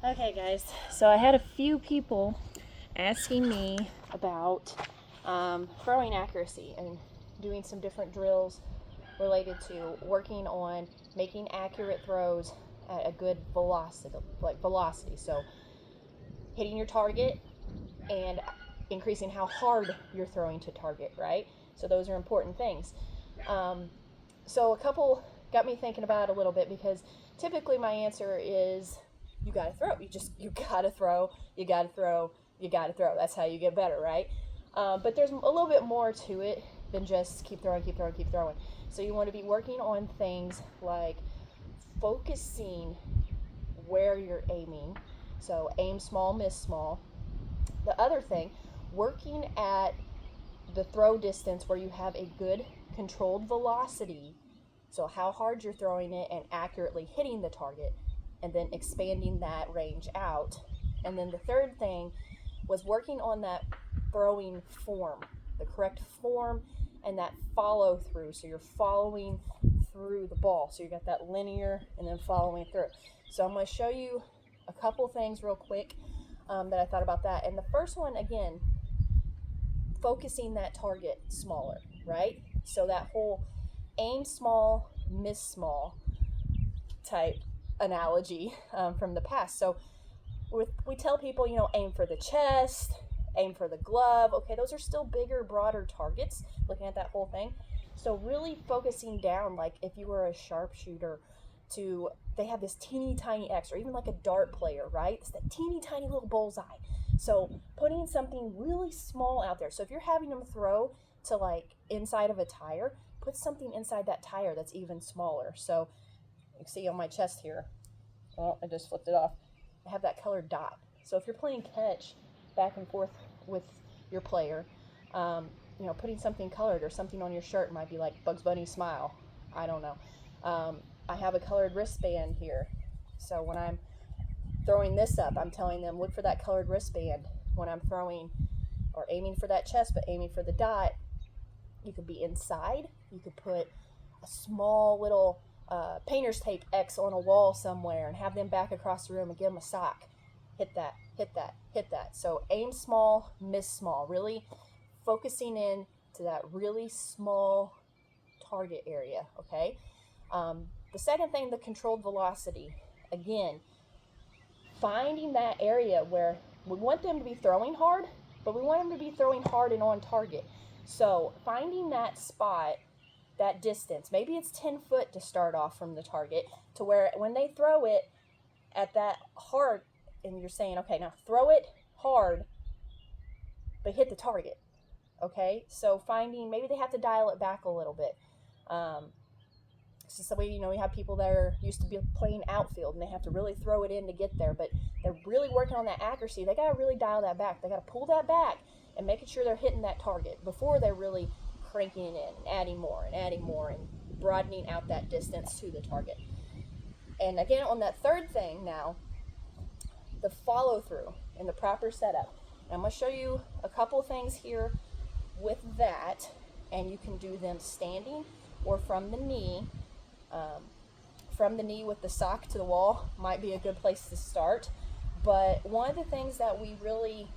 Okay, guys, so I had a few people asking me about throwing accuracy and doing some different drills related to working on making accurate throws at a good velocity. So hitting your target and increasing how hard you're throwing to target, right? So those are important things. So a couple got me thinking about it a little bit because typically my answer is you gotta throw. You gotta throw. You gotta throw. You gotta throw. That's how you get better, right? But there's a little bit more to it than just keep throwing, keep throwing, keep throwing. So you want to be working on things like focusing where you're aiming. So aim small, miss small. The other thing, working at the throw distance where you have a good controlled velocity, so how hard you're throwing it and accurately hitting the target, and then expanding that range out. And then the third thing was working on that throwing form, the correct form, and that follow through. So you're following through the ball. So you got that linear and then following through. So I'm going to show you a couple things real quick that I thought about that. And the first one, again, focusing that target smaller, right? So that whole aim small, miss small type analogy from the past. So we tell people, aim for the chest, aim for the glove. Okay, those are still bigger, broader targets, looking at that whole thing. So really focusing down, like if you were a sharpshooter, they have this teeny tiny X, or even like a dart player, right? It's that teeny tiny little bullseye. So putting something really small out there. So if you're having them throw to like inside of a tire, put something inside that tire that's even smaller. So you can see on my chest here, well, I just flipped it off. I have that colored dot. So if you're playing catch back and forth with your player, putting something colored or something on your shirt might be like Bugs Bunny smile. I don't know. I have a colored wristband here. So when I'm throwing this up, I'm telling them, look for that colored wristband when I'm throwing or aiming for that chest, but aiming for the dot. You could be inside. You could put a small little painter's tape X on a wall somewhere and have them back across the room and give them a sock. Hit that, hit that, hit that. So aim small, miss small. Really focusing in to that really small target area, okay? The second thing, the controlled velocity. Again, finding that area where we want them to be throwing hard, but we want them to be throwing hard and on target. So finding that spot, that distance, maybe it's 10 foot to start off from the target, to where when they throw it at that hard, and you're saying, okay, now throw it hard, but hit the target. Okay, so finding, maybe they have to dial it back a little bit. So we have people that are used to be playing outfield and they have to really throw it in to get there, but they're really working on that accuracy. They got to really dial that back. They got to pull that back and making sure they're hitting that target before they're really cranking it in and adding more and broadening out that distance to the target. And again, on that third thing now, the follow through and the proper setup. And I'm going to show you a couple things here with that, and you can do them standing or from the knee. From the knee with the sock to the wall might be a good place to start. But one of the things that we really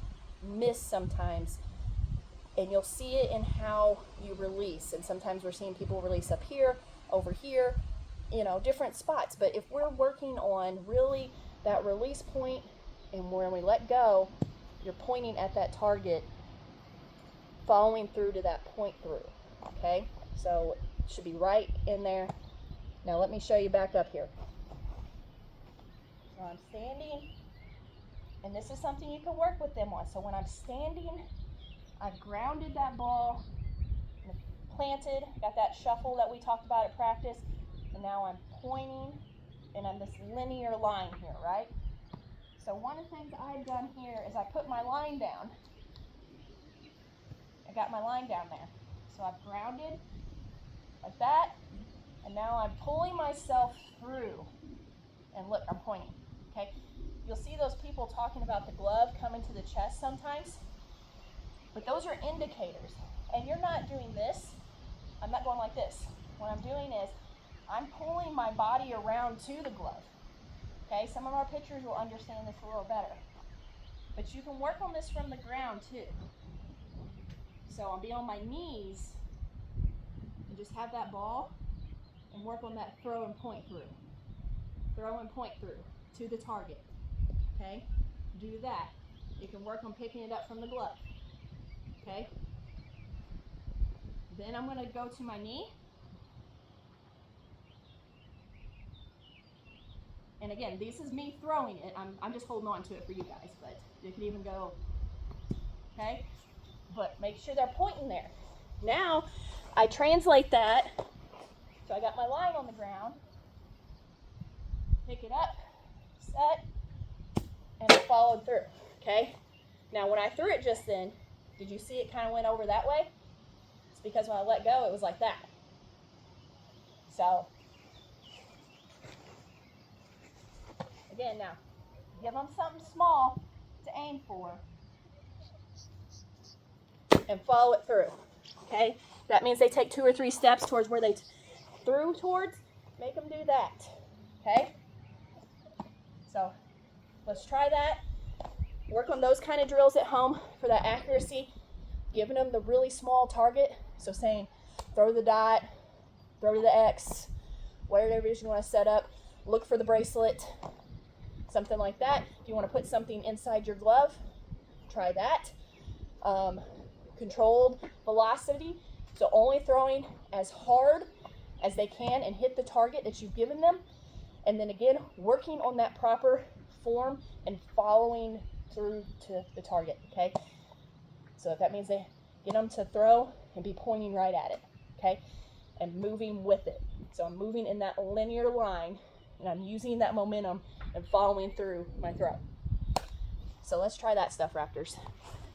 miss sometimes, and you'll see it in how you release, and sometimes we're seeing people release up here, over here, different spots. But if we're working on really that release point, and when we let go, you're pointing at that target, following through to that point through, okay? So it should be right in there. Now let me show you back up here. So I'm standing, and this is something you can work with them on. So when I'm standing, I've grounded that ball, planted, got that shuffle that we talked about at practice, and now I'm pointing, and I'm this linear line here, right? So one of the things I've done here is I put my line down. I got my line down there. So I've grounded like that, and now I'm pulling myself through. And look, I'm pointing, okay? You'll see those people talking about the glove coming to the chest sometimes, but those are indicators. And you're not doing this. I'm not going like this. What I'm doing is I'm pulling my body around to the glove, Okay, some of our pitchers will understand this a little better. But you can work on this from the ground too. So I'll be on my knees and just have that ball and work on that throw and point through. Throw and point through to the target. Okay, do that. You can work on picking it up from the glove. Okay, then I'm going to go to my knee. And again, this is me throwing it. I'm just holding on to it for you guys, but you can even go, okay? But make sure they're pointing there. Now, I translate that. So I got my line on the ground. Pick it up, set, and I followed through, okay? Now, when I threw it just then, did you see it kind of went over that way? It's because when I let go, it was like that. So, again, now, give them something small to aim for and follow it through, okay? That means they take 2 or 3 steps towards where they threw towards. Make them do that, okay? So let's try that. Work on those kind of drills at home for that accuracy, giving them the really small target. So saying throw the dot, throw to the X, whatever it is you want to set up. Look for the bracelet, something like that. If you want to put something inside your glove, try that. Controlled velocity, so only throwing as hard as they can and hit the target that you've given them. And then again, working on that proper form and following through to the target, okay? So if that means they get them to throw and be pointing right at it, okay? And moving with it. So I'm moving in that linear line and I'm using that momentum and following through my throw. So let's try that stuff, Raptors.